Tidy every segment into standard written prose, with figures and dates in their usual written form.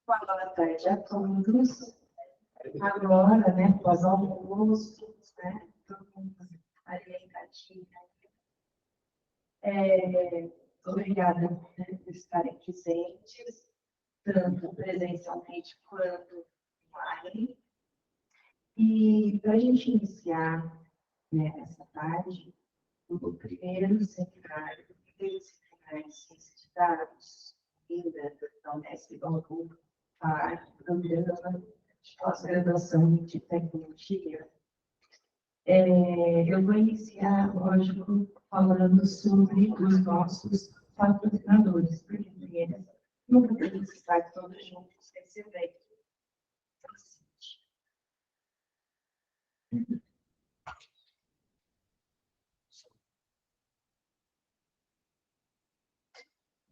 Boa tarde a todos. Agora, né, após o almoço, né, todo mundo alimentativo. Obrigada, né, por estarem presentes, tanto presencialmente quanto online. E para a gente iniciar, né, essa tarde, o primeiro seminário interdisciplinar de ciência de dados, ainda da Unesp Bauru, programa de pós-graduação de tecnologia. Eu vou iniciar, lógico, falando sobre os nossos patrocinadores, porque eles não podemos estar todos juntos nesse evento.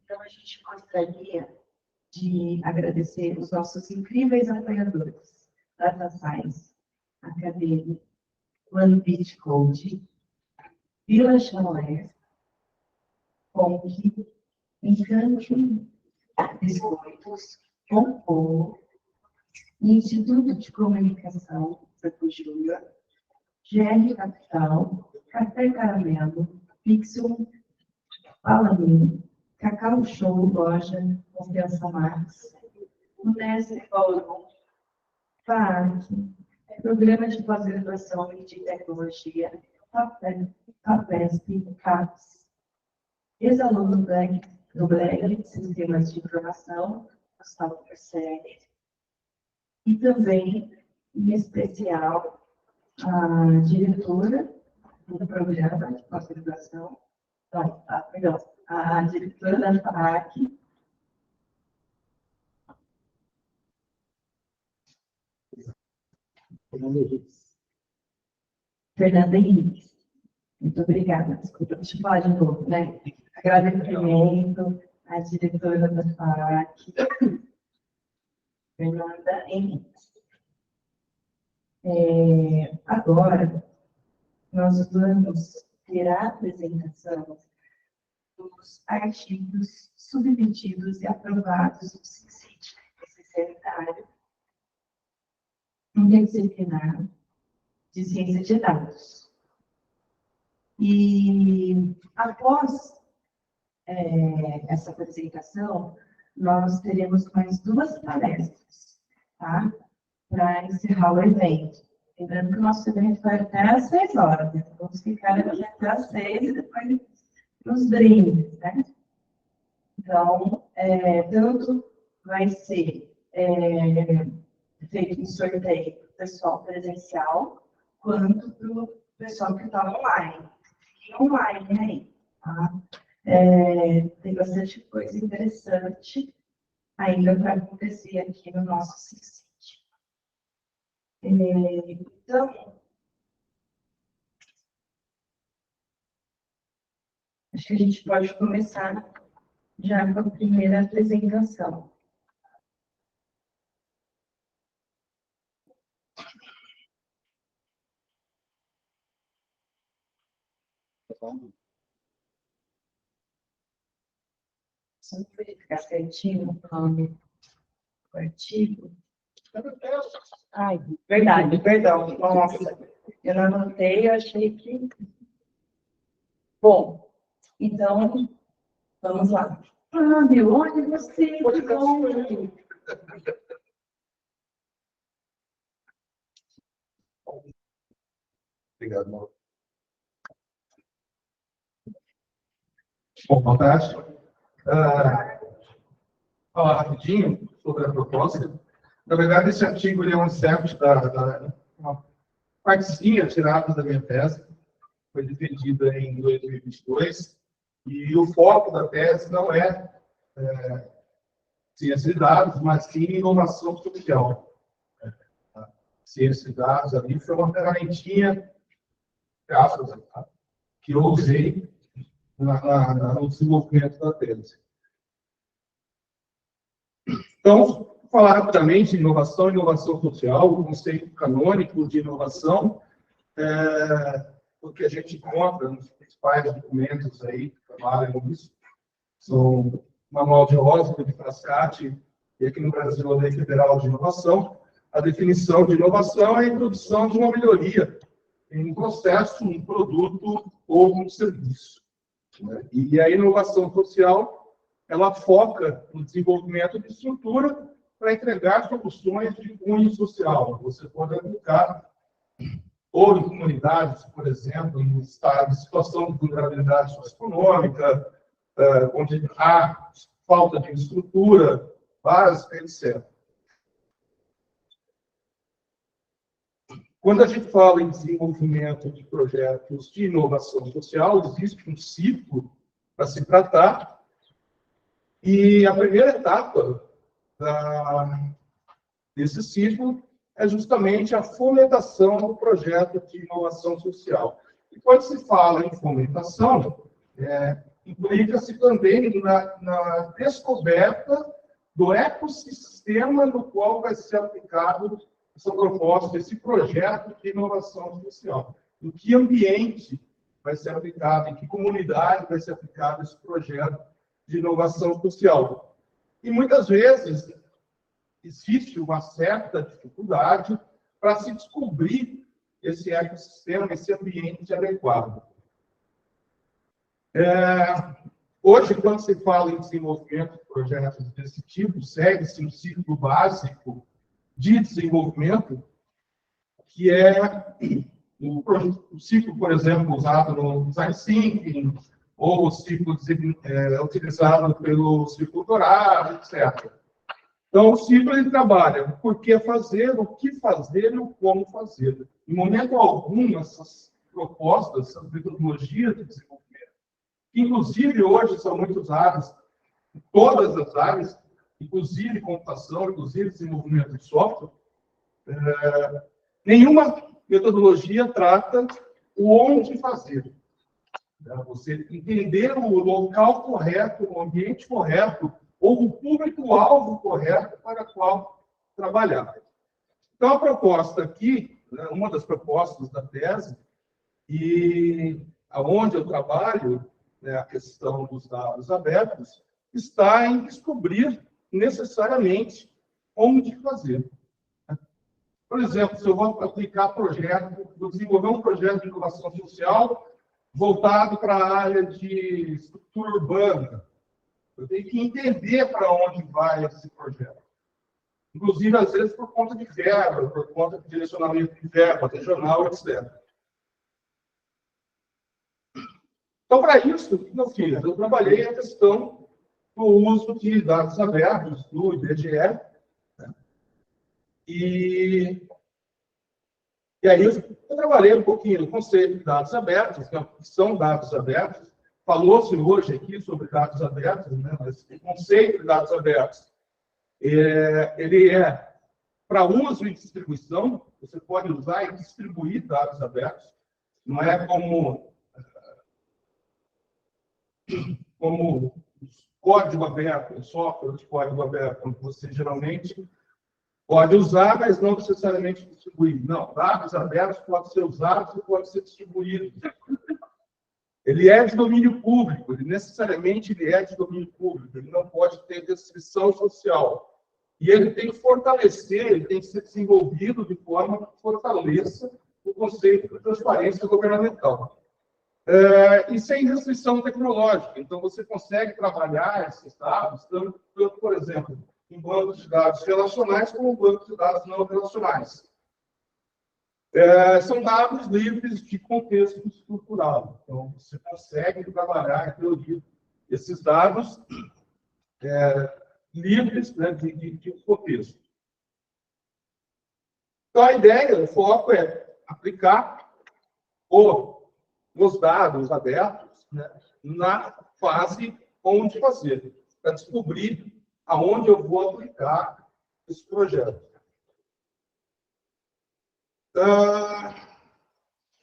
Então, a gente gostaria de agradecer os nossos incríveis apoiadores, Data Science, Academy, OneBit Code, Vila Chalé, Conk, Encanto Biscoitos, Compor, Instituto de Comunicação, Santo Júlia, GR Capital, Café Caramelo, Pixel, Alamin, Cacau Show, Loja, Confiança Max, Unesp Bauru, FAAC, Programa de Pós-Graduação e de Tecnologia, FAPESP, CAPES, ex-aluno do BREG, Sistemas de Informação, Gustavo Persegue, e também, em especial, a diretora do programa de pós-graduação, a diretora da FAAC, Fernanda Henrique. Muito obrigada. Desculpa, deixa eu falar de novo, né? Agradecimento à diretora da FAAC, Fernanda Henrique. Agora, nós vamos ter a apresentação dos artigos submetidos e aprovados no CICIT, esse seminário interdisciplinar de ciência de dados. E, após essa apresentação, nós teremos mais 2 palestras, tá? Para encerrar o evento. Lembrando que o nosso evento vai até às 6 horas, né? Vamos ficar aqui até às 6 e depois nos brindes, né? Então, tanto vai ser feito um sorteio para o pessoal presencial, quanto para o pessoal que está online. E online aí, tá? Tem bastante coisa interessante ainda para acontecer aqui no nosso CICIT. Então, acho que a gente pode começar já com a primeira apresentação. Só verificar certinho o nome do artigo. Ai, verdade, perdão. Nossa, eu não anotei, eu achei que... Bom, então, vamos lá. Fábio, olha você, que bom. Obrigado, Mauro. Bom, boa tarde. Falar rapidinho sobre a proposta. Na verdade, esse artigo é um excerto uma partezinha tirada da minha tese, foi defendida em 2022, e o foco da tese não é ciência de dados, mas sim inovação social. A ciência de dados ali foi uma ferramentinha que eu usei no desenvolvimento da tese. Então, vou falar rapidamente de inovação e inovação social, o conceito canônico de inovação o que a gente encontra nos principais documentos aí que trabalham nisso, são o Manual de Oslo, de Frascati, e aqui no Brasil, a Lei Federal de Inovação. A definição de inovação é a introdução de uma melhoria em um processo, um produto ou um serviço. E a inovação social, ela foca no desenvolvimento de estrutura para entregar soluções de cunho social. Você pode aplicar ou em comunidades, por exemplo, em estados de situação de vulnerabilidade socioeconômica, onde há falta de estrutura básica, etc. Quando a gente fala em desenvolvimento de projetos de inovação social, existe um ciclo para se tratar, e a primeira etapa desse ciclo é justamente a fomentação do projeto de inovação social. E quando se fala em fomentação, implica-se também na descoberta do ecossistema no qual vai ser aplicado essa proposta, esse projeto de inovação social. Em que ambiente vai ser aplicado, em que comunidade vai ser aplicado esse projeto de inovação social. E muitas vezes existe uma certa dificuldade para se descobrir esse ecossistema, esse ambiente adequado. Hoje, quando se fala em desenvolvimento de projetos desse tipo, segue-se um ciclo básico de desenvolvimento, que é o ciclo, por exemplo, usado no Design Thinking, ou o ciclo utilizado pelo ciclo dourado, etc. Então, o ciclo ele trabalha o porquê fazer, o que fazer e o como fazer. Em momento algum, essas propostas, essas metodologias de desenvolvimento, que inclusive hoje são muito usadas em todas as áreas, inclusive computação, inclusive desenvolvimento de software, nenhuma metodologia trata o onde fazer. Você entender o local correto, o ambiente correto, ou o público-alvo correto para o qual trabalhar. Então, a proposta aqui, uma das propostas da tese, e aonde eu trabalho, a questão dos dados abertos, está em descobrir necessariamente onde fazer. Por exemplo, se eu vou aplicar vou desenvolver um projeto de inovação social voltado para a área de estrutura urbana, eu tenho que entender para onde vai esse projeto. Inclusive, às vezes, por conta de verba, por conta de direcionamento de verba regional, etc. Então, para isso, o que eu fiz? Eu trabalhei a questão do uso de dados abertos do IBGE, e aí eu trabalhei um pouquinho no conceito de dados abertos, que são dados abertos. Falou-se hoje aqui sobre dados abertos, mas o conceito de dados abertos, ele é para uso e distribuição. Você pode usar e distribuir dados abertos. Não é como código aberto, software de código aberto, onde você geralmente pode usar, mas não necessariamente distribuir. Não, dados abertos podem ser usados e podem ser distribuídos. Ele é de domínio público, ele é de domínio público, ele não pode ter restrição social. E ele tem que fortalecer, ele tem que ser desenvolvido de forma que fortaleça o conceito de transparência governamental. E sem restrição tecnológica. Então, você consegue trabalhar esses dados, tanto, por exemplo, em bancos de dados relacionais como em bancos de dados não relacionais. São dados livres de contexto estrutural. Então, você consegue trabalhar, em teoria, esses dados livres, de contexto. Então, a ideia, o foco é aplicar os dados abertos na fase onde fazer, para descobrir aonde eu vou aplicar esse projeto.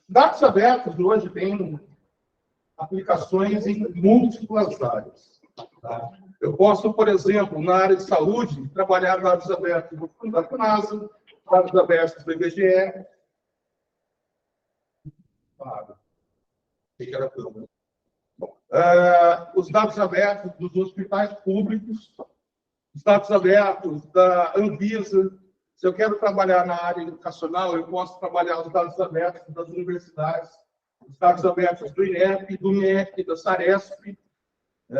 Dados abertos hoje têm aplicações em múltiplas áreas. Tá? Eu posso, por exemplo, na área de saúde, trabalhar dados abertos da CNASA, dados abertos do IBGE. Claro. Que era tudo. Os dados abertos dos hospitais públicos, os dados abertos da Anvisa. Se eu quero trabalhar na área educacional, eu posso trabalhar os dados abertos das universidades, os dados abertos do INEP, do MEC, da Saresp.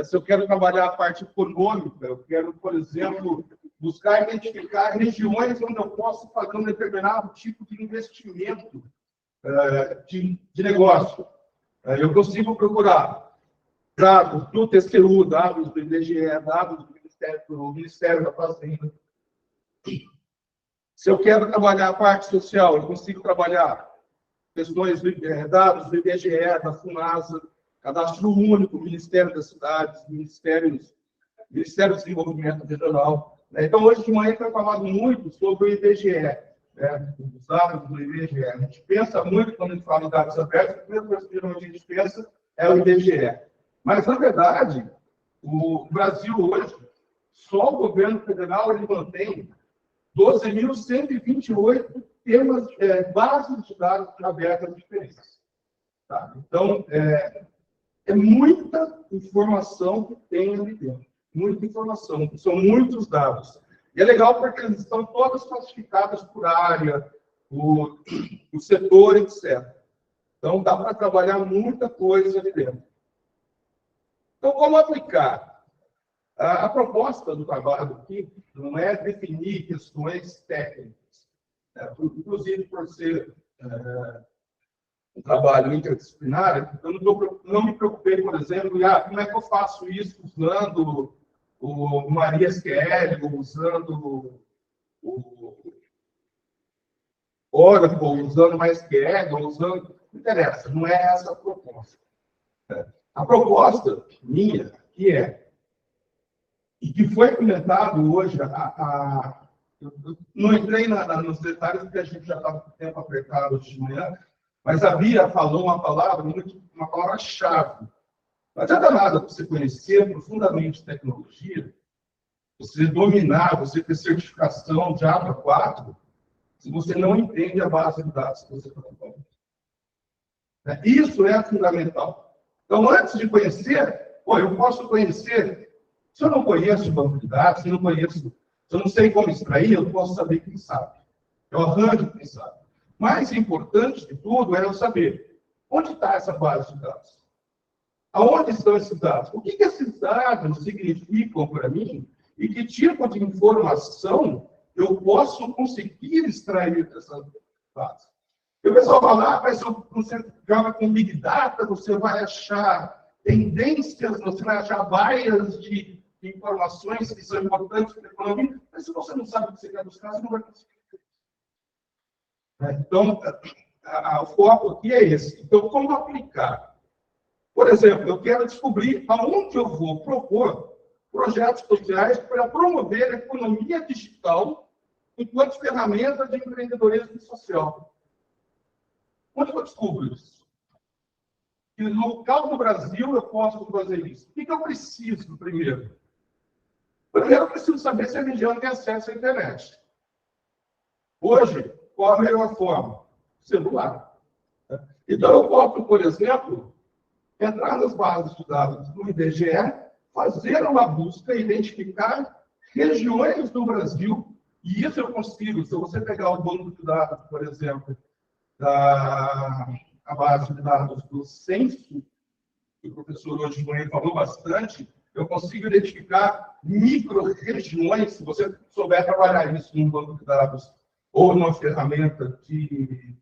Se eu quero trabalhar a parte econômica, eu quero, por exemplo, buscar identificar regiões onde eu posso fazer um determinado tipo de investimento de negócio. Eu consigo procurar dados do TCU, dados do IBGE, dados do Ministério da Fazenda. Se eu quero trabalhar a parte social, eu consigo trabalhar questões dados do IBGE, da FUNASA, Cadastro Único, Ministério das Cidades, Ministério do Desenvolvimento Regional. Então, hoje de manhã foi falado muito sobre o IBGE, os dados do IBGE. A gente pensa muito quando a gente fala em dados abertos, a primeira coisa que geralmente a gente pensa é o IBGE. Mas, na verdade, o Brasil hoje, só o governo federal ele mantém 12.128 temas, bases de dados abertas diferentes. Tá? Então, é muita informação que tem ali dentro. Muita informação, são muitos dados. E é legal porque eles estão todas classificadas por área, o setor, etc. Então, dá para trabalhar muita coisa ali dentro. Então, como aplicar? A proposta do trabalho aqui não é definir questões técnicas. Inclusive, por ser um trabalho interdisciplinar, eu não me preocupei, por exemplo, como é que eu faço isso usando o MySQL, usando o Oracle, usando MySQL, usando... Não interessa, não é essa a proposta. A proposta minha, e que foi implementado hoje, eu não entrei nos detalhes, porque a gente já estava com o tempo apertado hoje de manhã, mas a Bia falou uma palavra-chave. Não adianta nada você conhecer profundamente tecnologia, você dominar, você ter certificação de ABA 4, se você não entende a base de dados que você está falando. Isso é fundamental. Então, antes de conhecer, eu posso conhecer. Se eu não conheço o banco de dados, se eu não sei como extrair, eu posso saber quem sabe. Eu arranjo quem sabe. Mais importante de tudo é eu saber onde está essa base de dados. Aonde estão esses dados? O que esses dados significam para mim e que tipo de informação eu posso conseguir extrair dessas dados? E o pessoal fala, mas você joga com Big Data, você vai achar tendências, você vai achar bias de informações que são importantes para a economia, mas se você não sabe o que você quer buscar, você não vai conseguir. Então, o foco aqui é esse. Então, como aplicar? Por exemplo, eu quero descobrir aonde eu vou propor projetos sociais para promover a economia digital enquanto ferramenta de empreendedorismo social. Onde eu descubro isso? Que no local do Brasil eu posso fazer isso. O que eu preciso primeiro? Primeiro, eu preciso saber se a região tem acesso à internet. Hoje, qual a melhor forma? Celular. Então, eu posso, por exemplo, entrar nas bases de dados do IBGE, fazer uma busca, identificar regiões do Brasil. E isso eu consigo. Se você pegar o banco de dados, por exemplo, a base de dados do censo, que o professor hoje de manhã falou bastante, eu consigo identificar micro-regiões, se você souber trabalhar isso num banco de dados ou numa ferramenta de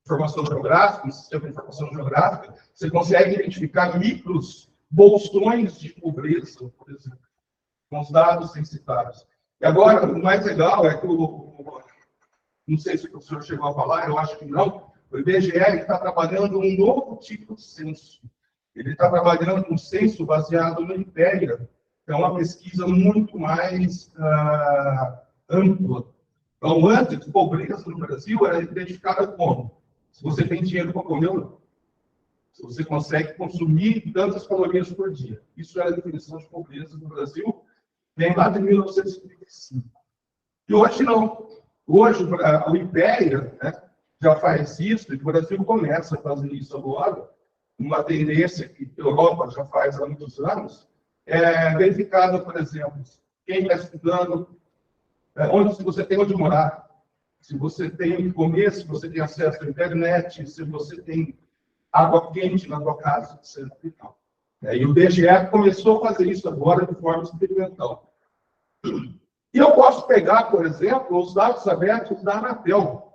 informação geográfica, um sistema de informação geográfica, você consegue identificar micros bolsões de pobreza, por exemplo, com os dados censitários. E agora, o mais legal é que não sei se o professor chegou a falar, eu acho que não, o IBGE está trabalhando um novo tipo de censo. Ele está trabalhando um censo baseado no Impéria, que é uma pesquisa muito mais ampla. Então, antes, pobreza no Brasil era identificada como? Se você tem dinheiro para comer ou não. Se você consegue consumir tantas calorias por dia. Isso era a definição de pobreza no Brasil, vem lá de 1935. E hoje não. Hoje, o Impéria, já faz isso, e o Brasil começa a fazer isso agora, uma tendência que a Europa já faz há muitos anos, é verificada, por exemplo, quem está estudando, onde você tem onde morar, se você tem o que comer, se você tem acesso à internet, se você tem água quente na sua casa, etc. E o IBGE começou a fazer isso agora de forma experimental. E eu posso pegar, por exemplo, os dados abertos da Anatel,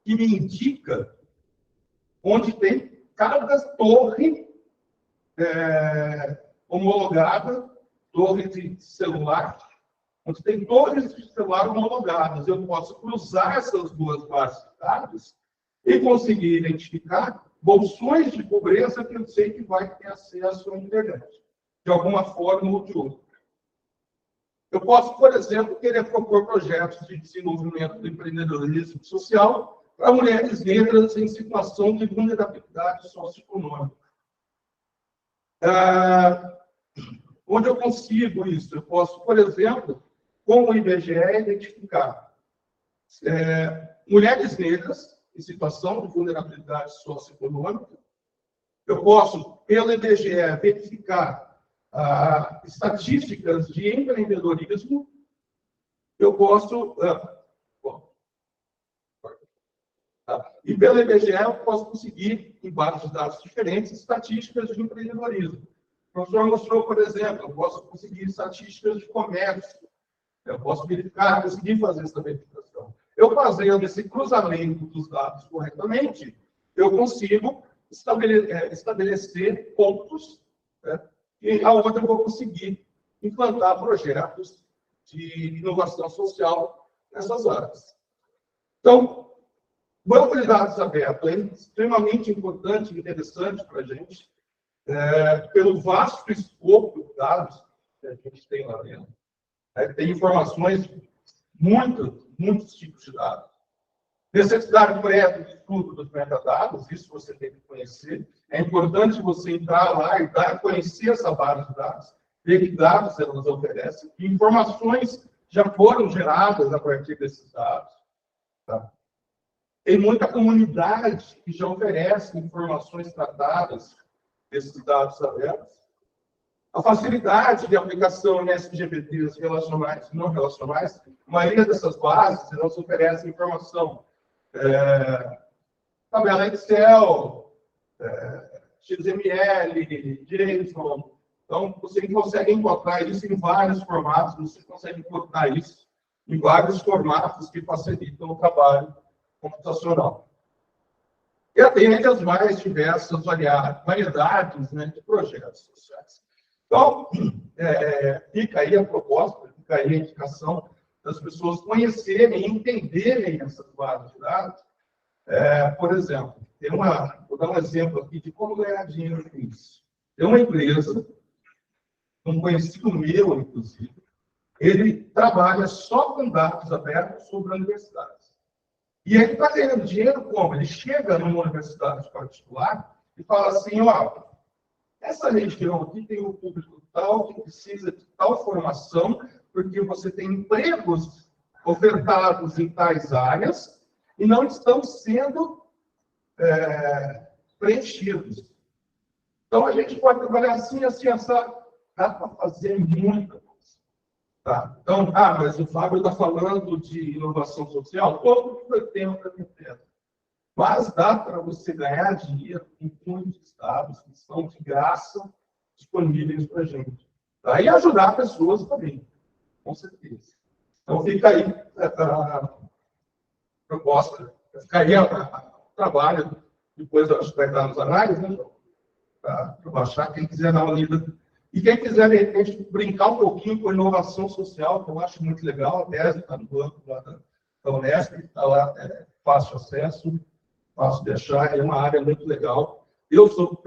que me indica onde tem cada torre homologada, torre de celular, onde tem torres de celular homologadas. Eu posso cruzar essas duas bases de dados e conseguir identificar bolsões de pobreza que eu sei que vai ter acesso à internet, de alguma forma ou de outra. Eu posso, por exemplo, querer propor projetos de desenvolvimento do empreendedorismo social para mulheres negras em situação de vulnerabilidade socioeconômica. Onde eu consigo isso? Eu posso, por exemplo, com o IBGE, identificar mulheres negras em situação de vulnerabilidade socioeconômica. Eu posso, pelo IBGE, verificar estatísticas de empreendedorismo. Eu posso... E pelo IBGE, eu posso conseguir, em vários dados diferentes, estatísticas de empreendedorismo. O professor mostrou, por exemplo, eu posso conseguir estatísticas de comércio. Eu posso verificar, conseguir fazer essa verificação. Eu fazendo esse cruzamento dos dados corretamente, eu consigo estabelecer pontos, aonde eu vou conseguir implantar projetos de inovação social nessas áreas. Então, banco de dados aberto é extremamente importante e interessante para a gente, pelo vasto escopo de dados que a gente tem lá dentro. Tem informações, muitos tipos de dados. Necessidade prévia de estudo dos metadados, isso você tem que conhecer. É importante você entrar lá e conhecer essa base de dados, ver que dados elas oferecem, que informações já foram geradas a partir desses dados. Tá? Tem muita comunidade que já oferece informações tratadas desses dados abertos. A facilidade de aplicação em SGBTs relacionais e não relacionais, a maioria dessas bases, elas oferecem informação. Tabela Excel, XML, JSON. Então, você consegue encontrar isso em vários formatos, você consegue encontrar isso em vários formatos que facilitam o trabalho computacional. E atende as mais diversas variedades, né, de projetos sociais. Então, fica aí a proposta, fica aí a indicação das pessoas conhecerem e entenderem essas bases de dados. Por exemplo, vou dar um exemplo aqui de como ganhar dinheiro com isso. Tem uma empresa, um conhecido meu, inclusive, ele trabalha só com dados abertos sobre universidades. E ele está ganhando dinheiro como? Ele chega numa universidade particular e fala assim, ó, essa região aqui tem um público tal que precisa de tal formação, porque você tem empregos ofertados em tais áreas e não estão sendo preenchidos. Então, a gente pode trabalhar assim, dá para fazer muita coisa. Tá? Então, mas o Fábio está falando de inovação social, todo mundo tem uma empresa. Mas dá para você ganhar dinheiro em muitos dados que são de graça disponíveis para a gente. Tá? E ajudar pessoas também, com certeza. Então, fica aí a proposta, fica aí o trabalho, depois acho que vai estar nos análises, né, para baixar, quem quiser dar uma lida. E quem quiser, de repente, brincar um pouquinho com inovação social, que eu acho muito legal, a tese está no banco lá da Unesp, está lá, fácil acesso, fácil de achar, é uma área muito legal. Eu sou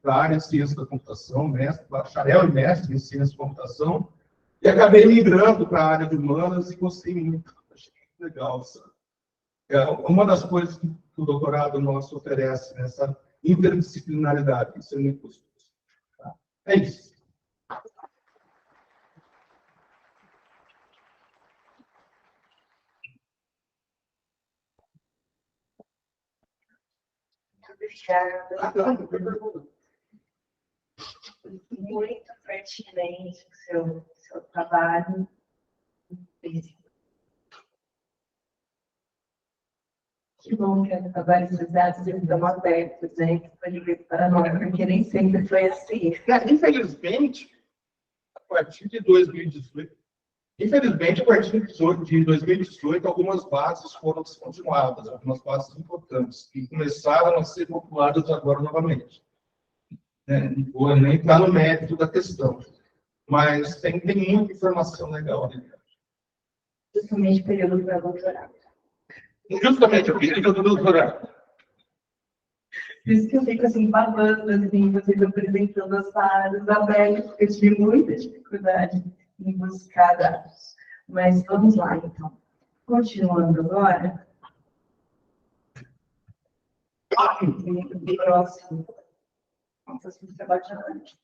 da área de ciência da computação, mestre, bacharel e mestre em ciência da computação, e acabei migrando para a área de humanas e gostei muito, achei muito legal. Sabe? Uma das coisas que o doutorado nosso oferece, nessa interdisciplinaridade, isso é muito gostoso. Tá? É isso. Obrigada. Muito pertinente o seu trabalho. Que bom que agora esses dados estão abertos, né? Para nós, porque nem sempre foi assim. Infelizmente, a partir de 2018, de 2018, algumas bases foram descontinuadas, algumas bases importantes, que começaram a ser populadas agora novamente. Não vou nem entrar no mérito da questão, mas tem muita informação legal ali. Justamente o período para doutorado. Justamente o período do doutorado. Por isso que eu fico assim, babando, assim, vocês apresentando as áreas abertas, porque eu tive muita dificuldade em buscar dados. Mas vamos lá, então. Continuando agora. O próximo. Nossa, se você bate antes.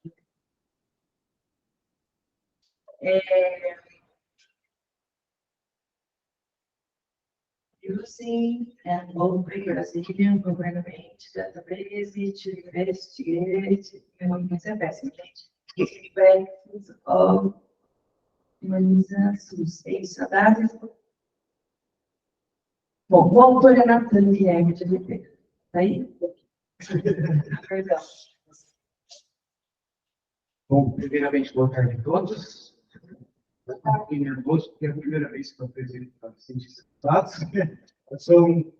Using and open a civilian government database to investigate human investment. Effects of imunizações. Isso, dados. Bom, o autor é Natan Guilherme de Oliveira. Está aí? Perdão. Bom, primeiramente, boa tarde a todos. Estou nervoso, porque é a primeira vez que eu apresento para cientistas de dados. Eu sou um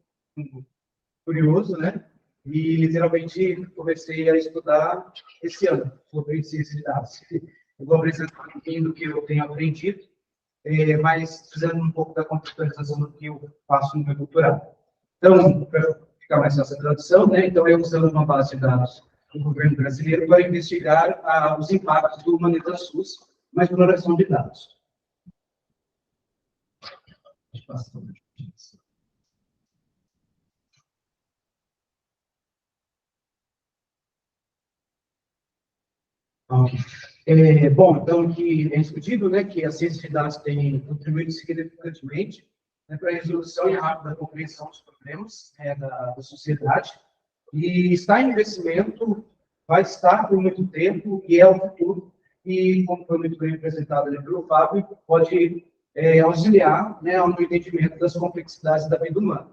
curioso, né? E, literalmente, comecei a estudar esse ano sobre ciência de dados. Eu vou apresentar um pouquinho do que eu tenho aprendido, mas fazendo um pouco da contextualização do que eu faço no meu doutorado. Então, para ficar mais fácil a tradução, né? Então, eu usando uma base de dados do governo brasileiro para investigar os impactos do Humanitas SUS na exploração de dados. Bom, então, que é discutido, né, que a ciência de dados tem contribuído significativamente, né, para a resolução e a rápida compreensão dos problemas, né, da sociedade, e está em crescimento, vai estar por muito tempo, e é o futuro, e, como foi muito bem apresentado ali pelo Fábio, pode auxiliar, né, no entendimento das complexidades da vida humana.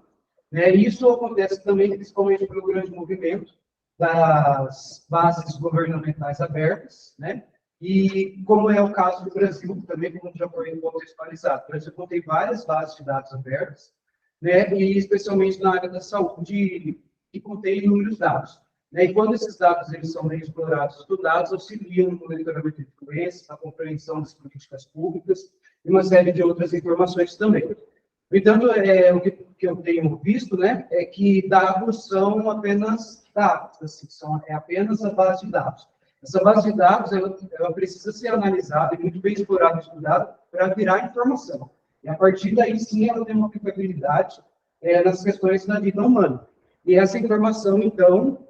Né, e isso acontece também, principalmente pelo grande movimento das bases governamentais abertas, né, e como é o caso do Brasil, também, como já foi contextualizado. O Brasil contém várias bases de dados abertas, né, e especialmente na área da saúde, que contém inúmeros dados. Né, e quando esses dados eles são bem explorados e estudados, auxiliam no monitoramento de doenças, na compreensão das políticas públicas e uma série de outras informações também. No entanto, o que eu tenho visto, né, é que dados são apenas dados, assim, é apenas a base de dados. Essa base de dados ela precisa ser analisada e muito bem explorada e estudada para virar informação. E a partir daí, sim, ela tem uma aplicabilidade nas questões da vida humana. E essa informação, então,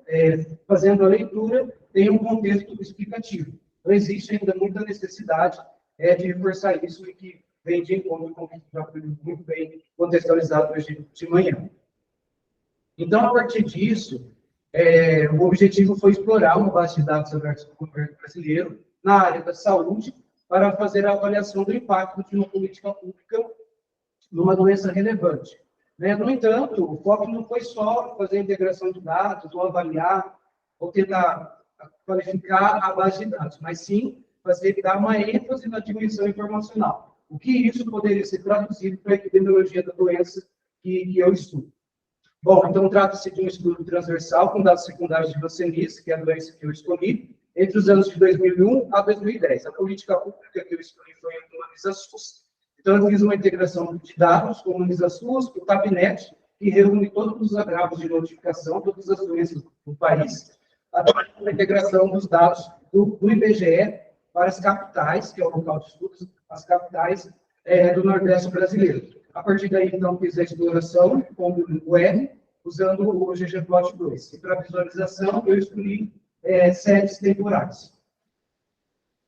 fazendo a leitura, tem um contexto explicativo. Então, existe ainda muita necessidade de reforçar isso e que vem de encontro com o que já foi muito bem contextualizado hoje de manhã. Então, a partir disso, o objetivo foi explorar uma base de dados abertos do governo brasileiro na área da saúde para fazer a avaliação do impacto de uma política pública numa doença relevante. Né? No entanto, o foco não foi só fazer a integração de dados, ou avaliar, ou tentar qualificar a base de dados, mas sim dar uma ênfase na dimensão informacional. O que isso poderia ser traduzido para a epidemiologia da doença que eu estudo. Bom, então trata-se de um estudo transversal com dados secundários de leucemia, que é a doença que eu escolhi, entre os anos de 2001 a 2010. A política pública que eu escolhi foi a Humanitas-SUS. Então, eu fiz uma integração de dados com o Humanitas-SUS, o Tabnet, que reúne todos os agravos de notificação, todas as doenças do país, através da integração dos dados do IBGE para as capitais, que é o local de estudos, as capitais do Nordeste brasileiro. A partir daí, então, fiz a exploração com o R, usando o ggplot2. E para visualização, eu escolhi séries temporais.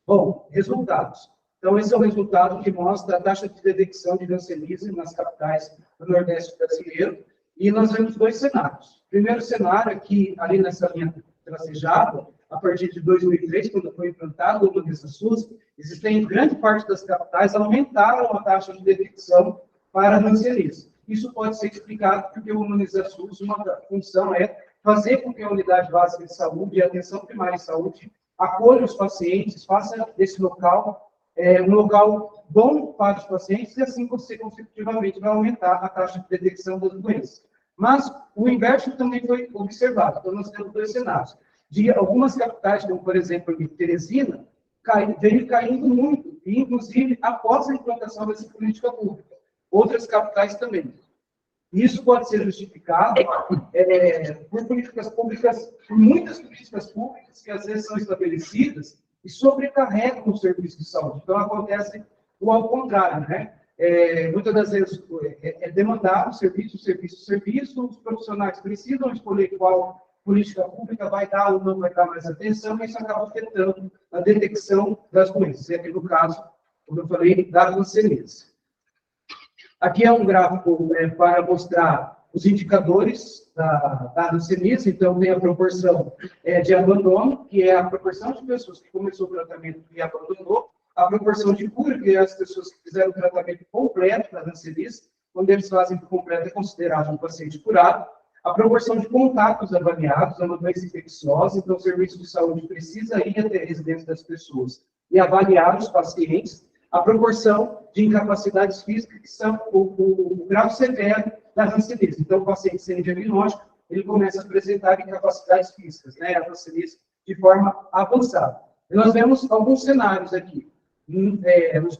Bom, resultados. Então, esse é o resultado que mostra a taxa de detecção de leucemia nas capitais do Nordeste brasileiro. E nós vemos dois cenários. Primeiro cenário é que, ali nessa linha tracejada, a partir de 2003, quando foi implantado o Humaniza SUS, existem grande parte das capitais aumentaram a taxa de detecção para rancerismo. Isso pode ser explicado porque o Humaniza SUS, uma função é fazer com que a unidade básica de saúde e a atenção primária em saúde acolha os pacientes, faça desse local um local bom para os pacientes e assim você consecutivamente vai aumentar a taxa de detecção das doenças. Mas o inverso também foi observado. Então, nós temos dois cenários. De algumas capitais, como por exemplo em Teresina, vem caindo muito, e inclusive após a implantação dessa política pública. Outras capitais também. Isso pode ser justificado por políticas públicas, por muitas políticas públicas que às vezes são estabelecidas e sobrecarregam o serviço de saúde. Então, acontece o ao contrário, né? Muitas das vezes é demandado serviço, os profissionais precisam escolher qual política pública vai dar ou não vai dar mais atenção, e isso acaba afetando a detecção das doenças, aqui no caso, como eu falei, da ranceníase. Aqui é um gráfico para mostrar os indicadores da ranceníase, então tem a proporção de abandono, que é a proporção de pessoas que começou o tratamento e abandonou, a proporção de cura, que é as pessoas que fizeram o tratamento completo da ranceníase, quando eles fazem por completo é considerado um paciente curado, a proporção de contatos avaliados, é uma doença infecciosa, então o serviço de saúde precisa ir até a residência das pessoas e avaliar os pacientes, a proporção de incapacidades físicas, que são o grau severo da ranceníase. Então, o paciente sem diagnóstico, ele começa a apresentar incapacidades físicas, né, a ranceníase de forma avançada. E nós vemos alguns cenários aqui.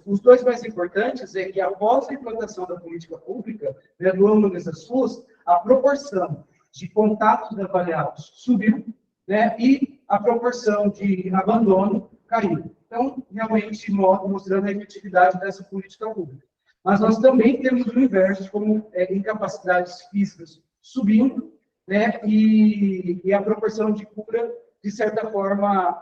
Os dois mais importantes é que, após a implantação da política pública, né, do Humaniza SUS, a proporção de contatos avaliados subiu, né, e a proporção de abandono caiu. Então, realmente, mostrando a efetividade dessa política pública. Mas nós também temos o inverso, como incapacidades físicas subindo, né, e a proporção de cura, de certa forma,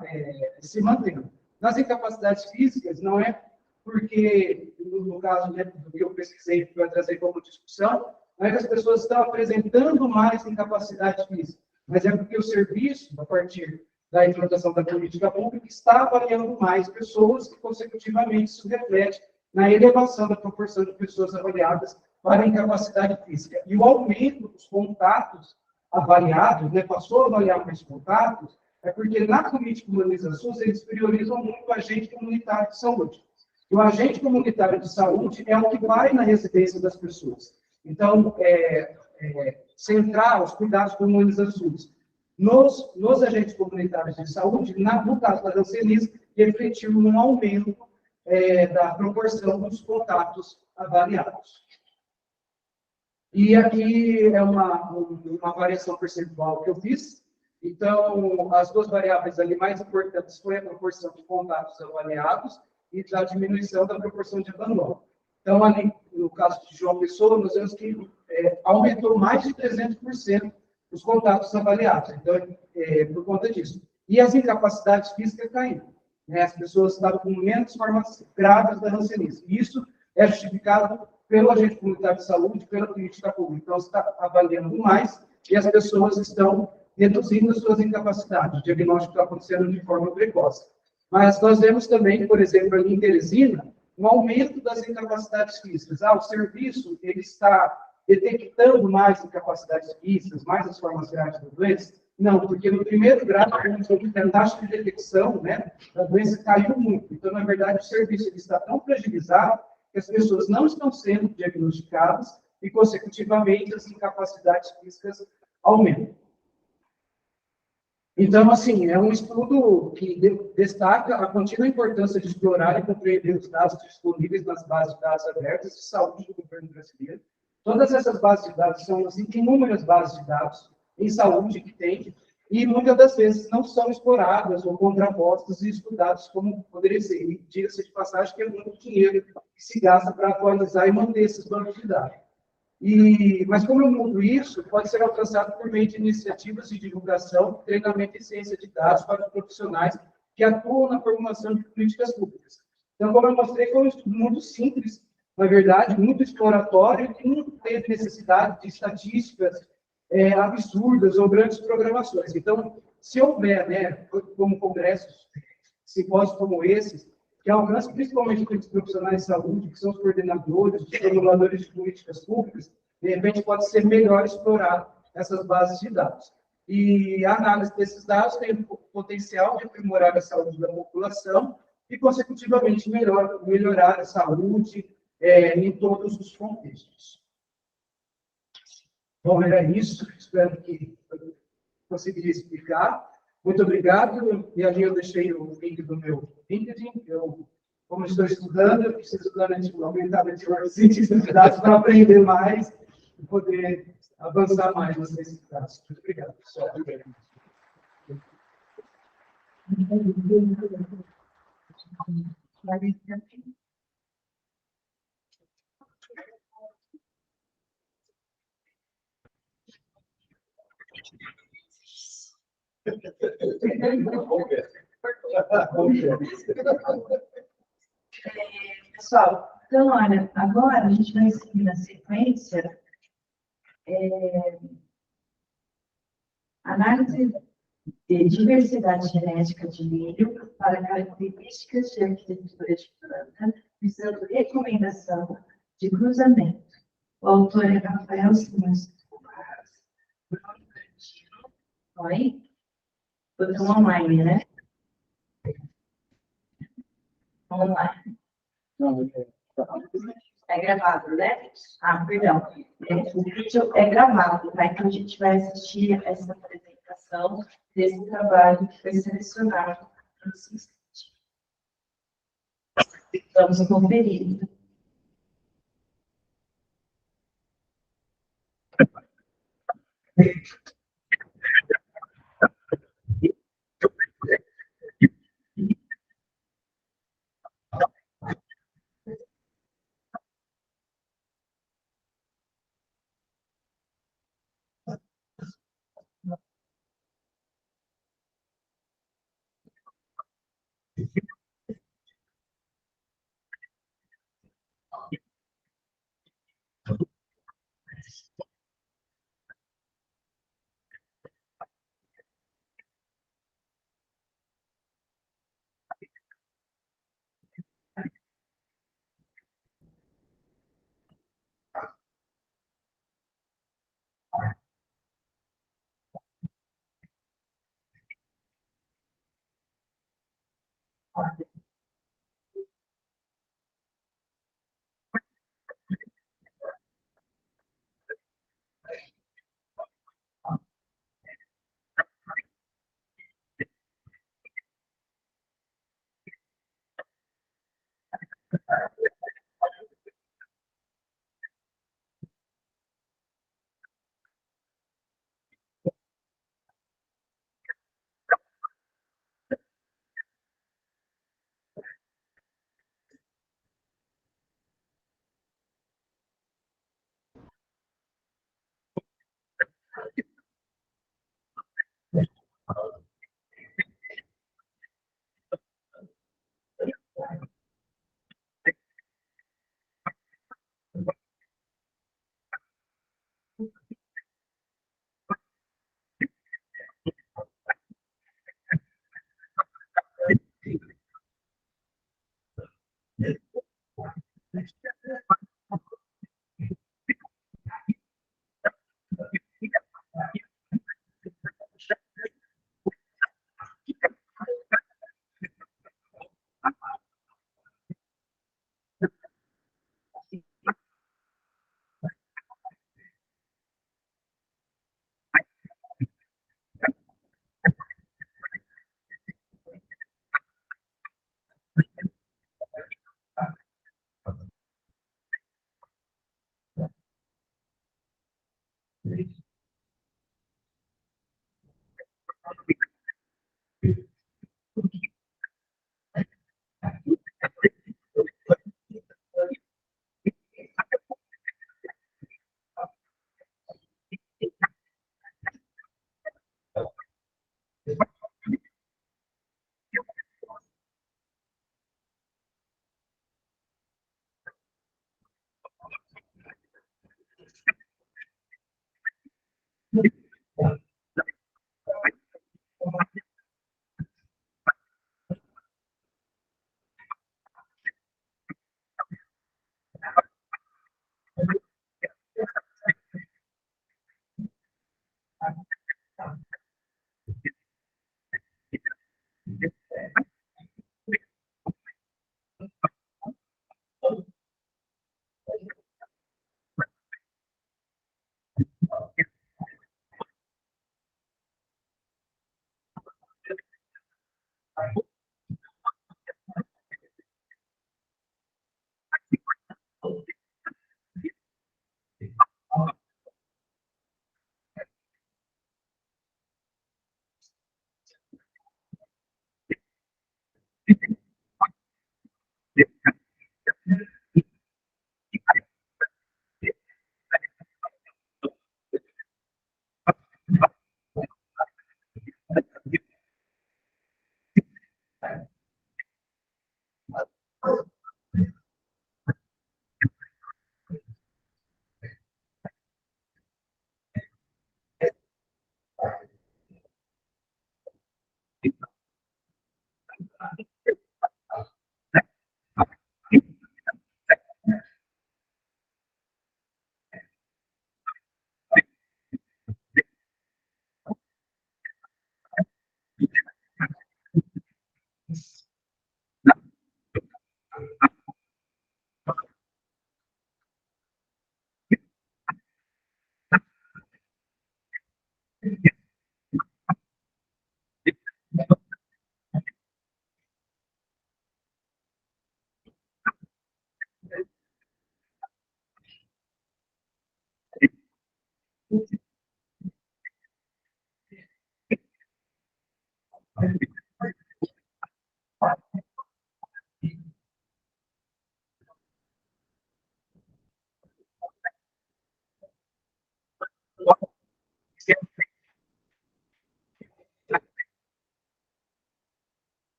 se mantendo. Nas incapacidades físicas, não é porque, no caso, né, do que eu pesquisei, que eu trazer como discussão, não é que as pessoas estão apresentando mais incapacidade física, mas é porque o serviço, a partir da implantação da política pública, está avaliando mais pessoas e, consecutivamente, isso reflete na elevação da proporção de pessoas avaliadas para a incapacidade física. E o aumento dos contatos avaliados, né, passou a avaliar mais contatos, é porque na política Humaniza SUS eles priorizam muito o agente comunitário de saúde. E o agente comunitário de saúde é o que vai na residência das pessoas. Então, centrar os cuidados do Humaniza SUS nos agentes comunitários de saúde, no caso da ranceníase, refletiu um aumento da proporção dos contatos avaliados. E aqui é uma variação percentual que eu fiz. Então, as duas variáveis ali mais importantes foi a proporção de contatos avaliados e a diminuição da proporção de abandono. Então, ali, no caso de João Pessoa, nós vemos que aumentou mais de 300% os contatos avaliados, então, por conta disso. E as incapacidades físicas caíram, né? As pessoas estavam com menos formas graves da ranceníase. Isso é justificado pelo agente comunitário de saúde, pela política pública. Então, está avaliando mais e as pessoas estão reduzindo as suas incapacidades. O diagnóstico está acontecendo de forma precoce. Mas nós vemos também, por exemplo, ali em Teresina, um aumento das incapacidades físicas. O serviço ele está detectando mais incapacidades físicas, mais as formas graves da doença? Não, porque no primeiro grau, a taxa de detecção, né, da doença caiu muito. Então, na verdade, o serviço ele está tão fragilizado que as pessoas não estão sendo diagnosticadas e, consecutivamente, as incapacidades físicas aumentam. Então, assim, é um estudo que destaca a contínua importância de explorar e compreender os dados disponíveis nas bases de dados abertas de saúde do governo brasileiro. Todas essas bases de dados são as inúmeras bases de dados em saúde que tem, e muitas das vezes não são exploradas ou contrapostas e estudadas como poderia ser. E diga-se de passagem que é muito dinheiro que se gasta para atualizar e manter esses bancos de dados. Mas como eu mudo isso, pode ser alcançado por meio de iniciativas de divulgação, treinamento e ciência de dados para os profissionais que atuam na formulação de políticas públicas. Então, como eu mostrei, foi um estudo muito simples, na verdade, muito exploratório, e não teve necessidade de estatísticas absurdas ou grandes programações. Então, se houver, né, como congressos, simpósios como esses, que alcançam principalmente aqueles profissionais de saúde, que são os coordenadores, os formuladores de políticas públicas, de repente pode ser melhor explorar essas bases de dados. E a análise desses dados tem o potencial de aprimorar a saúde da população e, consecutivamente, melhorar a saúde em todos os contextos. Bom, era isso. Espero que eu consegui explicar. Muito obrigado. E ali eu deixei o link do meu LinkedIn. Como estou estudando, eu preciso aumentar a ciência de dados para aprender mais e poder avançar mais nas ciências de dados. Muito obrigado, pessoal. Pessoal, então, olha, agora a gente vai seguir na sequência análise de diversidade genética de milho para características de arquitetura de planta, visando recomendação de cruzamento. O autor é Rafael Simões Bruno Cantino. Oi? Botão online, né? Online. É gravado, né? Ah, perdão. O vídeo é gravado, tá? Então a gente vai assistir essa apresentação desse trabalho que foi selecionado no CIST. Vamos conferir.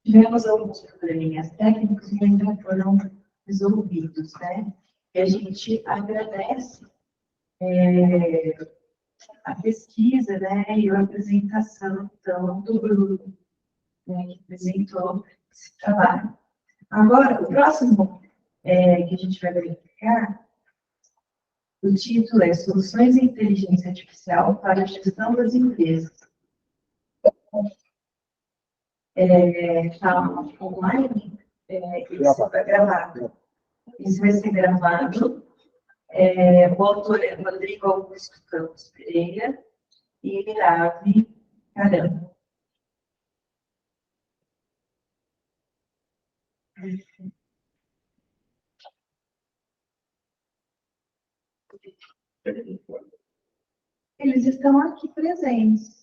Tivemos alguns probleminhas técnicos que ainda foram resolvidos, né? E a gente agradece a pesquisa, né, e a apresentação, então, do Bruno, né, que apresentou esse trabalho. Agora, o próximo que a gente vai verificar, o título é Soluções de Inteligência Artificial para a Gestão das Empresas. Está online, isso vai gravado. Isso vai ser gravado. O autor é Rodrigo Augusto Campos Pereira e Mirave Caramba. Eles estão aqui presentes.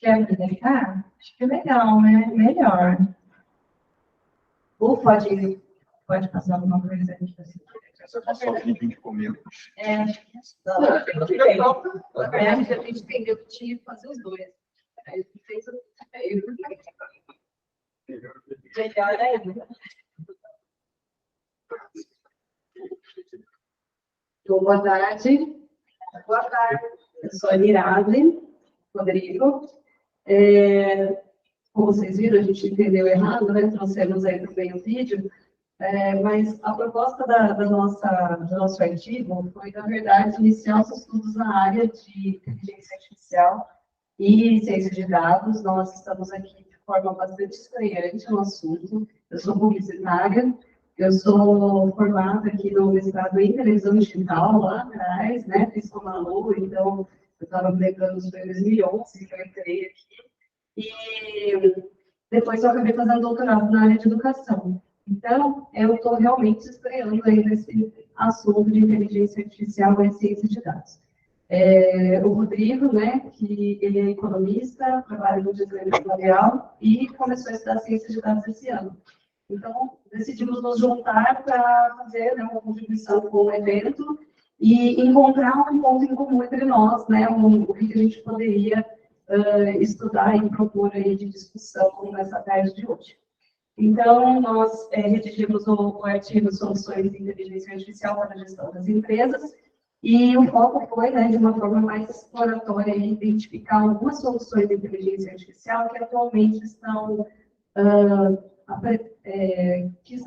Quer apresentar? Acho que é legal, né? Melhor. Ou pode passar alguma coisa aqui assim. Essa passar o tempinho de comer. Acho que a gente entendeu que tinha que fazer os dois. Aí fez o. Melhor ainda. Então, boa tarde. Boa tarde. Eu sou a Mirave, Rodrigo. Como vocês viram, a gente entendeu errado, né? Trouxemos aí também o vídeo. Mas a proposta do nosso artigo foi, na verdade, iniciar os estudos na área de inteligência artificial e ciência de dados. Nós estamos aqui de forma bastante estreante no assunto. Eu sou publicitária, eu sou formada aqui no mestrado em televisão digital, lá atrás, né? Fiz com a Malu, então eu estava me lembrando de 2011, que eu entrei aqui. E depois eu acabei fazendo doutorado na área de educação. Então, eu estou realmente estreando aí nesse assunto de inteligência artificial e ciência de dados. O Rodrigo, né, que ele é economista, trabalha no desenho empresarial e começou a estudar ciência de dados esse ano. Então, decidimos nos juntar para fazer, né, uma contribuição com o evento e encontrar um ponto em comum entre nós, né, o que a gente poderia estudar e propor aí de discussão nessa tarde de hoje. Então, nós redigimos o artigo Soluções de Inteligência Artificial para a Gestão das Empresas, e o foco foi, né, de uma forma mais exploratória, identificar algumas soluções de inteligência artificial que atualmente estão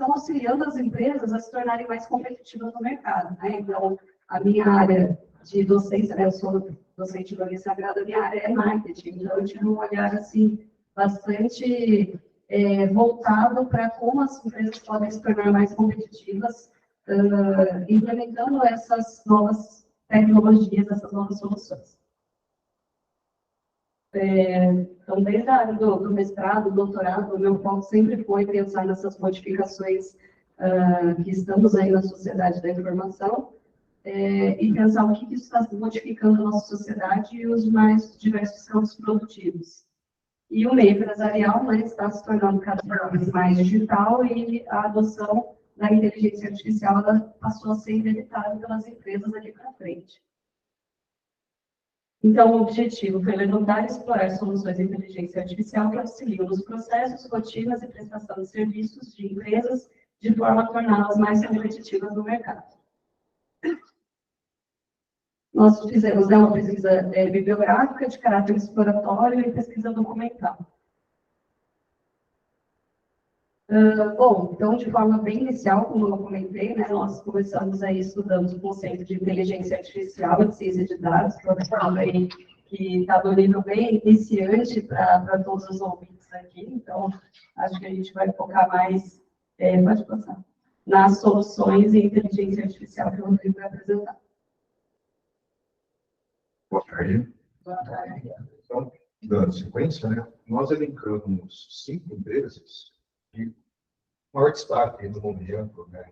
auxiliando as empresas a se tornarem mais competitivas no mercado, né? Então, a minha área de docência, né, eu sou docente de organização sagrada, a minha área é marketing, então eu tive um olhar, assim, bastante voltado para como as empresas podem se tornar mais competitivas, implementando essas novas tecnologias, essas novas soluções. Então, desde a área do mestrado, doutorado, o meu foco sempre foi pensar nessas modificações que estamos aí na sociedade da informação, e pensar o que isso está modificando a nossa sociedade e os mais diversos campos produtivos. E o meio empresarial, né, está se tornando cada vez mais digital e a adoção da inteligência artificial ela passou a ser inevitável pelas empresas daqui para frente. Então, o objetivo foi levantar e explorar soluções de inteligência artificial que auxiliam nos processos, rotinas e prestação de serviços de empresas de forma a torná-las mais competitivas no mercado. Nós fizemos, né, uma pesquisa bibliográfica de caráter exploratório e pesquisa documental. Bom, então, de forma bem inicial, como eu comentei, né, nós começamos aí estudando o conceito de inteligência artificial e ciência de dados, que é uma forma aí que está no nível bem iniciante para todos os ouvintes aqui. Então, acho que a gente vai focar mais, pode passar, nas soluções em inteligência artificial que o Rodrigo vai apresentar. Boa tarde. Boa tarde. Então, dando sequência, né, nós elencamos 5 empresas de maior destaque no momento, né,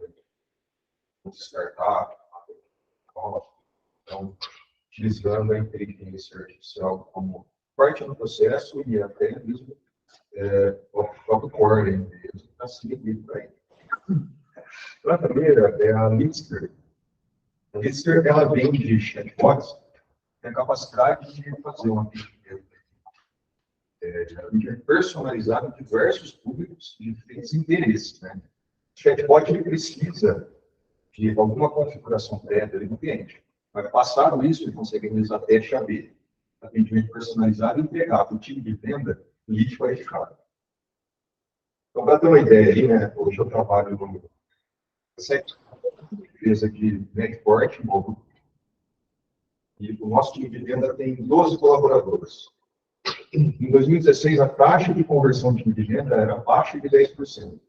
de startup, então, utilizando a inteligência artificial como parte do processo e até mesmo o próprio core da empresa, para seguir para aí. A primeira é a Litsker. A Litsker, ela vende de chatbots, tem a capacidade de fazer uma personalizado em diversos públicos de diferentes interesses. Né? O chatbot ele precisa de alguma configuração prévia do cliente. Mas, passado isso, ele consegue realizar teste AB, atendimento personalizado e entregar para o time de venda lead qualificado. Então, para ter uma ideia aí, né, hoje eu trabalho numa empresa de médio porte, e o nosso time de venda tem 12 colaboradores. Em 2016, a taxa de conversão de time de venda era abaixo de 10%.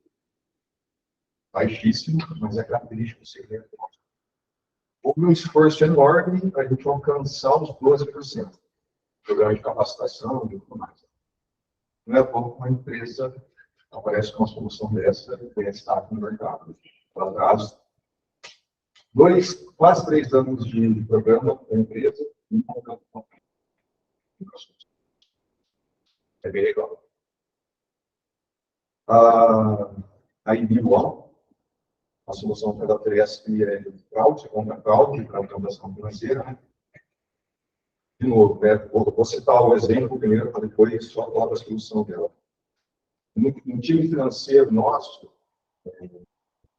Baixíssimo, mas é característico do segmento. Houve um esforço enorme para a gente alcançar os 12%. Programa de capacitação e tudo mais. Não é pouco uma empresa aparece com uma solução dessa, tem destaque no mercado. Quase 3 anos de programa da empresa e é bem legal. A Individual, a solução que ela oferece é cloud, você compra cloud para a transação financeira. Né? De novo, né, vou citar o exemplo primeiro, para depois só falar da solução dela. No time financeiro nosso,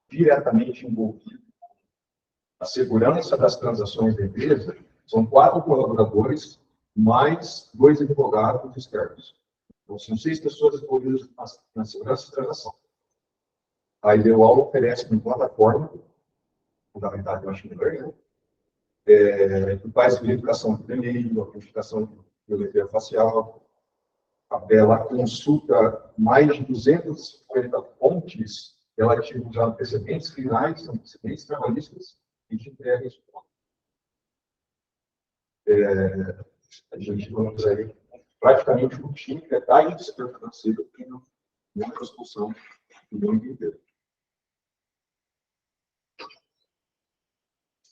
diretamente envolvido a segurança das transações da empresa, são 4 colaboradores, mais 2 advogados externos. Então, são 6 pessoas envolvidas na segurança da transação. A Ideal oferece uma plataforma, fundamental do machine learning, que faz verificação de e-mail, autenticação de biometria facial. Ela consulta mais de 250 fontes relativas a antecedentes criminais, antecedentes trabalhistas e de entrega em a gente vamos aí praticamente um time metade do setor financeiro que não tem uma solução do mundo inteiro.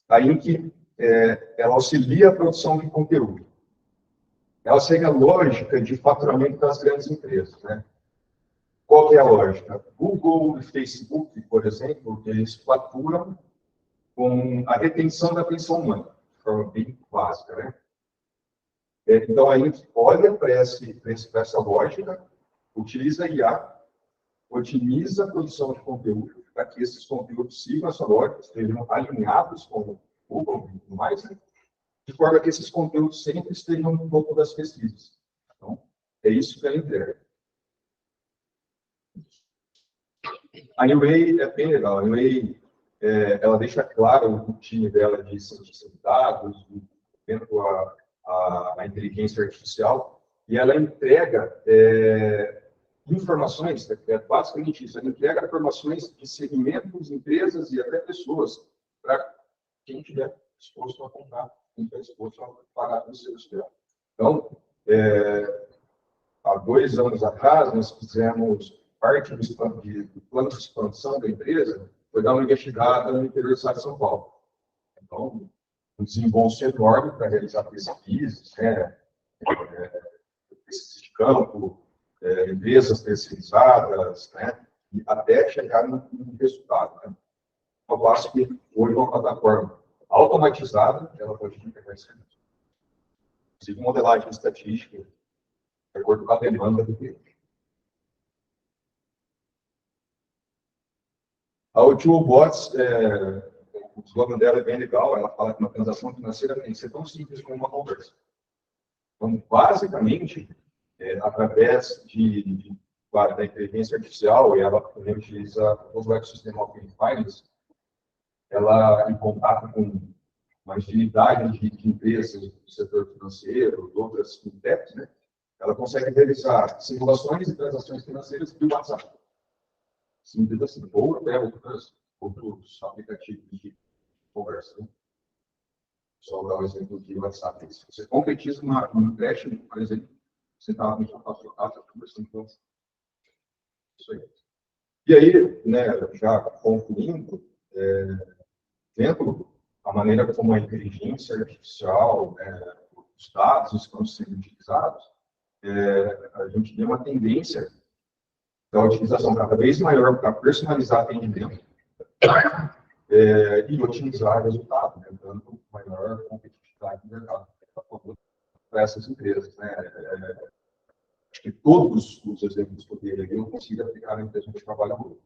Aí que ela auxilia a produção de conteúdo. Ela segue a lógica de faturamento das grandes empresas. Né? Qual que é a lógica? Google e Facebook, por exemplo, eles faturam com a retenção da atenção humana, de forma bem básica. Né? Então, a gente olha para essa lógica, utiliza a IA, otimiza a produção de conteúdo, para que esses conteúdos sigam essa lógica, estejam alinhados com o Google e tudo mais, né? De forma que esses conteúdos sempre estejam no topo das pesquisas. Então, é isso que ela entrega. A Newway é bem legal. A Newway, ela deixa claro o time dela de cientista de dados, dentro a inteligência artificial, e ela entrega informações, basicamente isso, ela entrega informações de segmentos, empresas e até pessoas, para quem estiver disposto a comprar, quem estiver disposto a pagar no seu dela. Então, há 2 anos atrás, nós fizemos parte do plano de expansão da empresa, foi dar uma investigada no interior do estado de São Paulo. Então, um desembolso enorme para realizar pesquisas, pesquisas de campo, empresas terceirizadas, né, até chegar no resultado. Né. Eu acho que hoje uma plataforma automatizada, ela pode entregar esse serviço. Inclusive, modelagem estatística, de acordo com a demanda do cliente. A UtilBots, o slogan dela é bem legal, ela fala que uma transação financeira tem que ser tão simples como uma conversa. Então, basicamente, através de da inteligência artificial, e ela também utiliza todo o ecossistema Open Finance, ela, em contato com uma infinidade de empresas do setor financeiro, de outras fintechs, né, ela consegue realizar simulações e transações financeiras via WhatsApp. Simples assim, ou até outros aplicativos de conversa. Né? Só dar um exemplo de WhatsApp. Se você concretiza um empréstimo, por exemplo, você está no seu passo, conversando com isso aí. E aí, né, já concluindo, dentro da maneira como a inteligência artificial, os dados estão sendo utilizados, a gente tem uma tendência da utilização cada vez maior para personalizar atendimento e otimizar o resultado, né, dando maior competitividade no mercado para essas empresas. Né? Acho que todos os exemplos que eu dei aqui eu consigo aplicar na empresa onde eu trabalho hoje.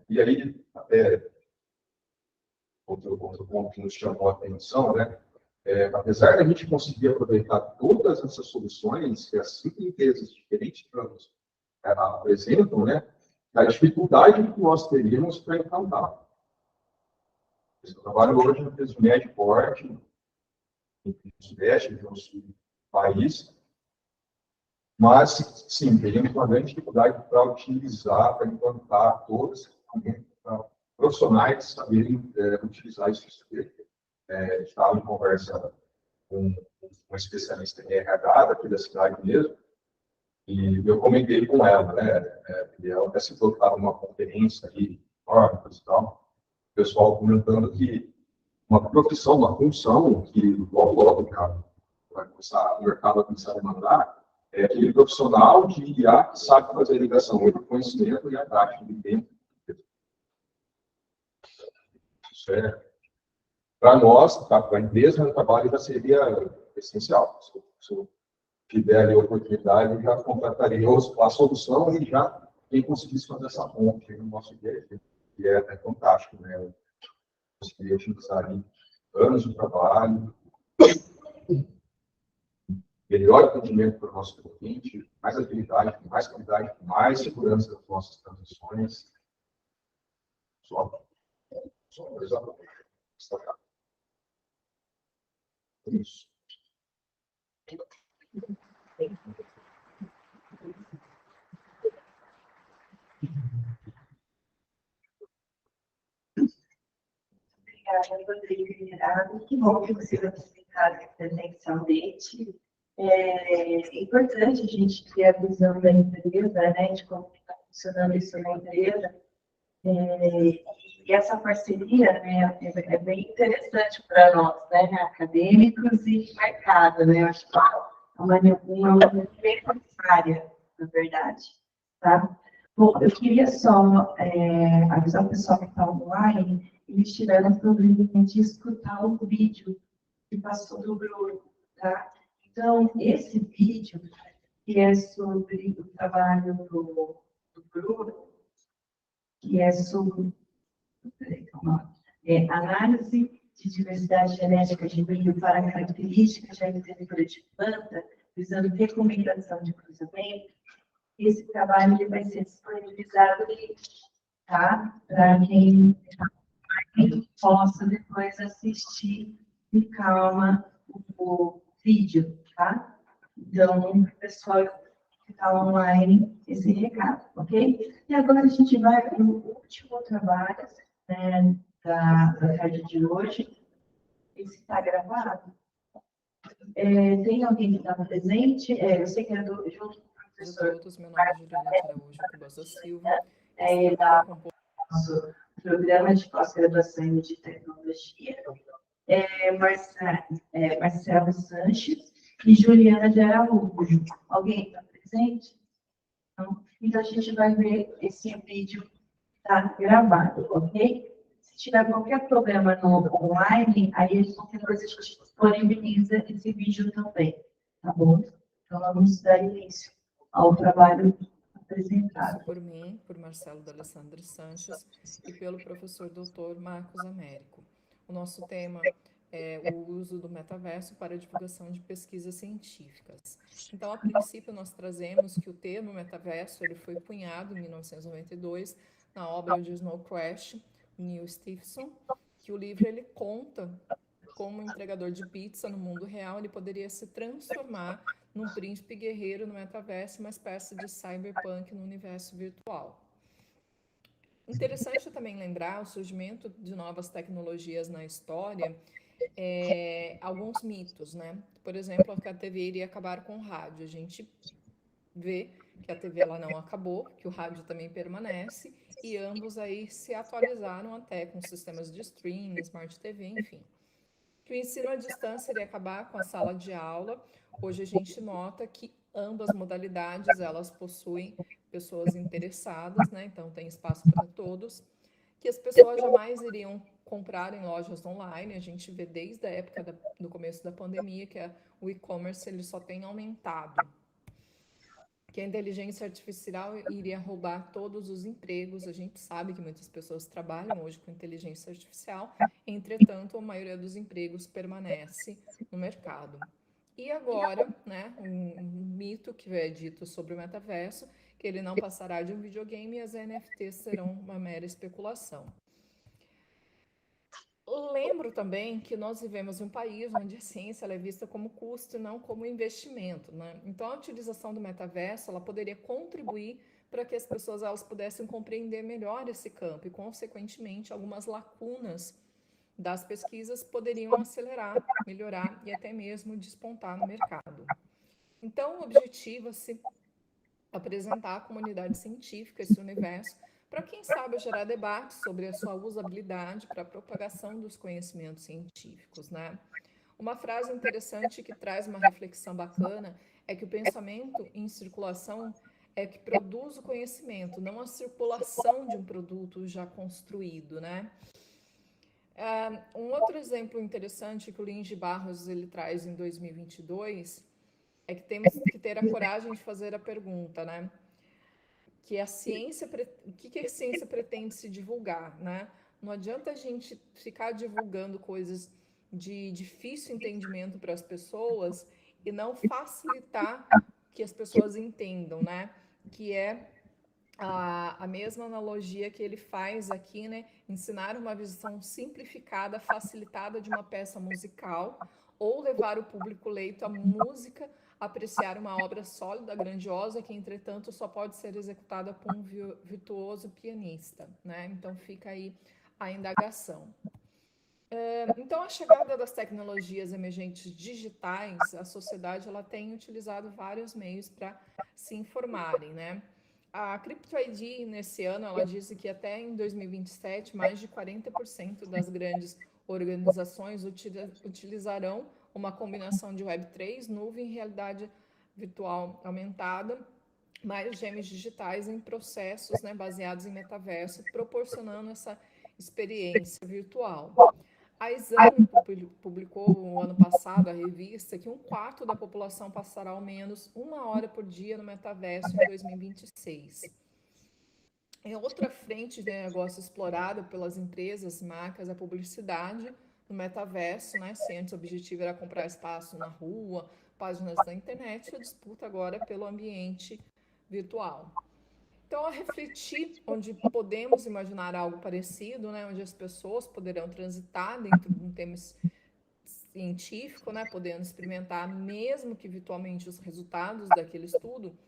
E aí, até outro ponto que nos chamou a atenção, né? Apesar da gente conseguir aproveitar todas essas soluções que as 5 empresas diferentes apresentam, né? A dificuldade que nós teríamos para implantar. Eu trabalho hoje em empresa de médio porte, no Sudeste, no Sul do país, mas, sim, teríamos uma grande dificuldade para utilizar, para implantar todas as profissionais saberem utilizar isso. Estava em conversa com uma especialista em RH daqui da cidade mesmo, e eu comentei com ela, né? E ela até citou que estava numa conferência ali, e tal, o pessoal comentando que uma profissão, uma função que logo, cara, vai começar, o mercado vai começar a demandar, é aquele profissional de IA que sabe fazer a ligação entre o conhecimento e a prática de tempo. Isso para nós, para a empresa, o trabalho já seria essencial. Se eu tiver ali a oportunidade, eu já contrataria a solução e já quem conseguisse fazer essa ponte no nosso dia, que é fantástico, né? Eu conseguiria utilizar ali anos de trabalho, melhor atendimento para o nosso cliente, mais agilidade, mais qualidade, mais segurança das nossas transações. Só destacar. Isso. Obrigada, Rodrigo Gerardo. Que bom que você vai explicar presencialmente. É importante a gente ter a visão da empresa, né, de como está funcionando isso na empresa. E essa parceria, né, é bem interessante para nós, né, acadêmicos e mercado, né? Eu acho que é uma união bem necessária, na verdade. Tá? Bom, eu queria só avisar o pessoal que está online, eles tiveram problema de escutar o vídeo que passou do Bruno, tá? Então, esse vídeo, que é sobre o trabalho do Bruno, que é sobre análise de diversidade genética de milho para características de arquitetura de planta, visando recomendação de cruzamento, esse trabalho ele vai ser disponibilizado ali, tá? Para quem possa depois assistir com calma o vídeo, tá? Então, pessoal que está online, esse recado, ok? E agora a gente vai para o último trabalho, né, da tarde de hoje. Esse está gravado? Tem alguém que está presente? Eu sei que é junto com o professor. Todos, meu nome é Juliana Araújo Cubosa Silva. Da nosso programa de pós-graduação de tecnologia, Marcelo Sanches e Juliana de Araújo. Alguém está presente? Então, a gente vai ver esse vídeo tá gravado, ok? Se tiver qualquer problema no online, aí depois a gente disponibiliza esse vídeo também, tá bom? Então, vamos dar início ao trabalho apresentado. Por mim, por Marcelo D'Alessandro Sanches e pelo professor Dr. Marcos Américo. O nosso tema o uso do metaverso para a divulgação de pesquisas científicas. Então, a princípio, nós trazemos que o termo metaverso ele foi cunhado em 1992 na obra de Snow Crash, Neil Stephenson, que o livro ele conta como um entregador de pizza no mundo real, ele poderia se transformar num príncipe guerreiro no metaverso, uma espécie de cyberpunk no universo virtual. Interessante também lembrar o surgimento de novas tecnologias na história, alguns mitos, né? Por exemplo, que a TV iria acabar com o rádio. A gente vê que a TV ela não acabou, que o rádio também permanece, e ambos aí se atualizaram até com sistemas de streaming, Smart TV, enfim. Que o ensino à distância iria acabar com a sala de aula. Hoje a gente nota que ambas modalidades elas possuem pessoas interessadas, né? Então tem espaço para todos. Que as pessoas jamais iriam comprar em lojas online. A gente vê desde a época do começo da pandemia que o e-commerce ele só tem aumentado. Que a inteligência artificial iria roubar todos os empregos. A gente sabe que muitas pessoas trabalham hoje com inteligência artificial, entretanto, a maioria dos empregos permanece no mercado. E agora, né, um mito que é dito sobre o metaverso, que ele não passará de um videogame e as NFTs serão uma mera especulação. Lembro também que nós vivemos em um país onde a ciência é vista como custo e não como investimento, né? Então, a utilização do metaverso ela poderia contribuir para que as pessoas elas pudessem compreender melhor esse campo e, consequentemente, algumas lacunas das pesquisas poderiam acelerar, melhorar e até mesmo despontar no mercado. Então, o objetivo é se apresentar à comunidade científica esse universo para, quem sabe, gerar debate sobre a sua usabilidade para a propagação dos conhecimentos científicos, né? Uma frase interessante que traz uma reflexão bacana é que o pensamento em circulação é que produz o conhecimento, não a circulação de um produto já construído, né? Um outro exemplo interessante que o Lins de Barros ele traz em 2022 é que temos que ter a coragem de fazer a pergunta, né? Que a ciência, o que a ciência pretende se divulgar, né? Não adianta a gente ficar divulgando coisas de difícil entendimento para as pessoas e não facilitar que as pessoas entendam, né? Que é a mesma analogia que ele faz aqui, né? Ensinar uma visão simplificada, facilitada de uma peça musical ou levar o público leigo à música, apreciar uma obra sólida, grandiosa, que, entretanto, só pode ser executada por um virtuoso pianista, né? Então, fica aí a indagação. Então, a chegada das tecnologias emergentes digitais, a sociedade ela tem utilizado vários meios para se informarem, né? A CryptoID, nesse ano, ela disse que até em 2027, mais de 40% das grandes organizações utilizarão uma combinação de Web3, nuvem e realidade virtual aumentada, mais gêmeos digitais em processos, né, baseados em metaverso, proporcionando essa experiência virtual. A Exame publicou no ano passado, a revista, que 1/4 da população passará ao menos 1 hora por dia no metaverso em 2026. Em outra frente de negócio explorada pelas empresas, marcas, a publicidade no metaverso, né? Se antes o objetivo era comprar espaço na rua, páginas da internet, a disputa agora é pelo ambiente virtual. Então, a refletir onde podemos imaginar algo parecido, né, onde as pessoas poderão transitar dentro de um tema científico, né, podendo experimentar, mesmo que virtualmente, os resultados daquele estudo,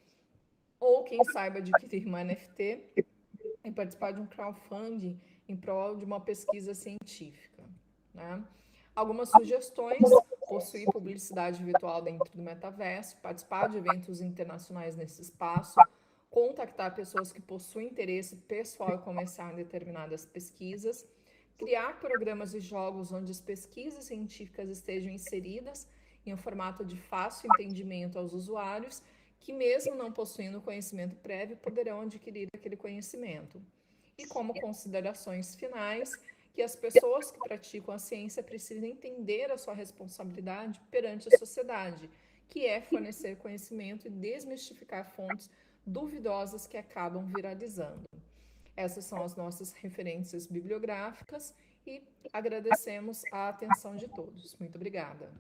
ou quem saiba adquirir uma NFT e participar de um crowdfunding em prol de uma pesquisa científica, né? Algumas sugestões: possuir publicidade virtual dentro do metaverso, participar de eventos internacionais nesse espaço, contactar pessoas que possuem interesse pessoal e comercial em determinadas pesquisas, criar programas e jogos onde as pesquisas científicas estejam inseridas em um formato de fácil entendimento aos usuários, que mesmo não possuindo conhecimento prévio, poderão adquirir aquele conhecimento. E como considerações finais, que as pessoas que praticam a ciência precisam entender a sua responsabilidade perante a sociedade, que é fornecer conhecimento e desmistificar fontes duvidosas que acabam viralizando. Essas são as nossas referências bibliográficas e agradecemos a atenção de todos. Muito obrigada.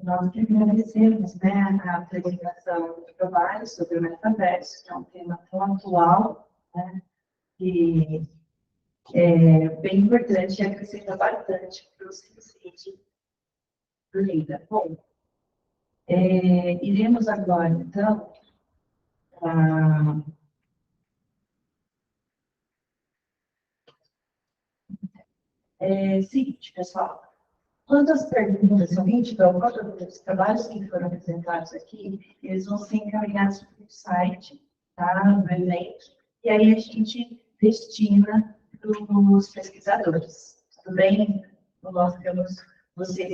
Nós que agradecemos, né, a apresentação do trabalho sobre o metaverso, que é um tema tão atual, né, e é bem importante e acrescenta bastante para o suicídio do Lida. Bom, iremos agora, então, seguinte, pessoal. Quanto às perguntas, somente quanto aos trabalhos que foram apresentados aqui, eles vão ser encaminhados para o site, tá, do evento, e aí a gente destina para os pesquisadores. Tudo bem? Nós temos vocês